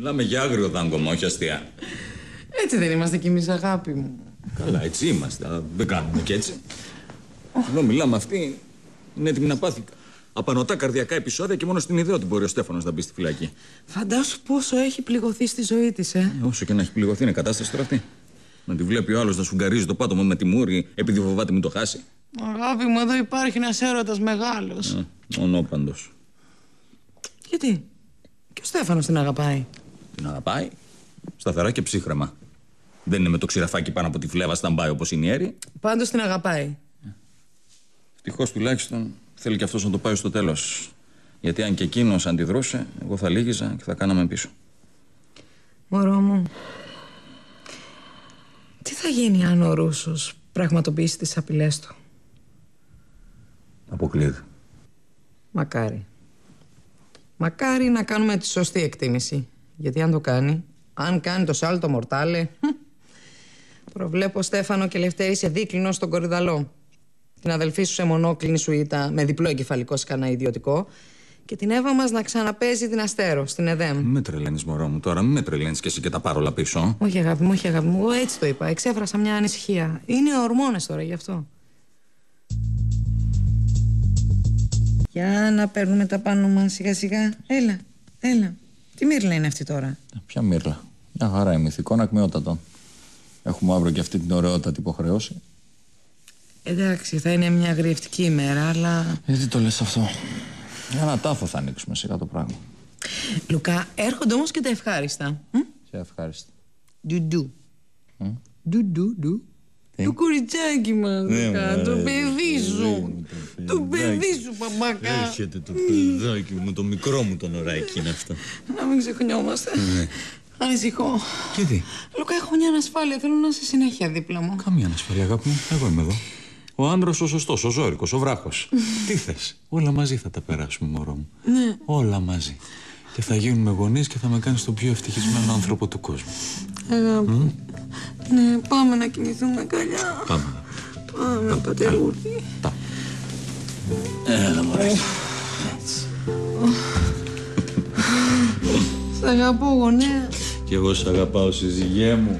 Μιλάμε για άγριο δάγκωμα, όχι αστεία. Έτσι δεν είμαστε κι εμείς, αγάπη μου. Καλά, έτσι είμαστε. Δεν κάνουμε κι έτσι. Ενώ μιλάμε αυτή, είναι έτοιμη να πάθει απανωτά καρδιακά επεισόδια και μόνο στην ιδέα ότι μπορεί ο Στέφανος να μπει στη φυλακή. Φαντάσου πόσο έχει πληγωθεί στη ζωή της, Όσο και να έχει πληγωθεί, είναι κατάσταση τώρα αυτή. Να τη βλέπει ο άλλος να σφουγγαρίζει το πάτωμα με τη μούρη επειδή φοβάται μην το χάσει. Αγάπη μου, εδώ υπάρχει ένας έρωτας μεγάλος. Μονόπαντος. Γιατί? Και ο Στέφανος την αγαπάει. Την αγαπάει. Σταθερά και ψύχρεμα. Δεν είναι με το ξηραφάκι πάνω από τη φλέβα σταμπάει όπως είναι η Έρη. Πάντως την αγαπάει. Ευτυχώς τουλάχιστον θέλει και αυτός να το πάει στο τέλος. Γιατί αν και εκείνος αντιδρούσε, εγώ θα λύγιζα και θα κάναμε πίσω. Μωρό μου, τι θα γίνει αν ο Ρούσος πραγματοποιήσει τις απειλές του? Αποκλείεται. Μακάρι. Μακάρι να κάνουμε τη σωστή εκτίμηση. Γιατί αν το κάνει, αν κάνει το σάλτο μορτάλε, προβλέπω Στέφανο και Λευτέρη σε δίκλινο στον Κορυδαλό. Την αδελφή σου σε μονόκλινη σουίτα με διπλό εγκεφαλικό σε κανένα ιδιωτικό. Και την Εύα μας να ξαναπέζει την Αστέρο στην ΕΔΕΜ. Μην με τρελαίνεις, μωρό μου, τώρα. Μην με τρελαίνεις και εσύ και τα πάρολα πίσω. Όχι, αγάπη μου, όχι, αγάπη μου. Εγώ έτσι το είπα. Εξέφρασα μια ανησυχία. Είναι ορμόνες τώρα γι' αυτό. Για να παίρνουμε τα πάνω μας σιγά σιγά. Έλα, έλα. Τι μύρλα είναι αυτή τώρα? Ποια μύρλα? Μια χαρά είμαι, ηθικών ακμεότατων. Έχουμε αύριο και αυτή την ωραιότατη υποχρέωση. Εντάξει, θα είναι μια αγριευτική ημέρα, αλλά... Γιατί το λες αυτό? Για ένα τάφο θα ανοίξουμε σιγά το πράγμα. Λουκά, έρχονται όμως και τα ευχάριστα. Ποια ευχάριστα? Ντουντου. Ντουντου. Το κοριτσάκι μας, Λουκά, το παιδί σου. Το παιδί σου, παπάκα. Έρχεται το παιδάκι μου, το μικρό μου τον ωράκι είναι αυτό. Να μην ξεχνιόμαστε. Ανησυχώ. Γιατί? Λουκά, έχω μια ανασφάλεια. Θέλω να είσαι συνέχεια δίπλα μου. Καμία ανασφάλεια, αγάπη μου. Εγώ είμαι εδώ. Ο άντρας ο σωστός, ο ζώρικος, ο βράχος. Τι θες? Όλα μαζί θα τα περάσουμε, μωρό μου. Ναι. Όλα μαζί. Και θα γίνουμε γονείς και θα με κάνεις τον πιο ευτυχισμένο άνθρωπο του κόσμου. Αγάπη. Ναι, πάμε να κοιμηθούμε καλιά. Πάμε. Πάμε, πατερούλη. Έλα, μωρέ. Σ' αγαπώ, γονέα. Κι εγώ σ' αγαπάω, συζυγέ μου.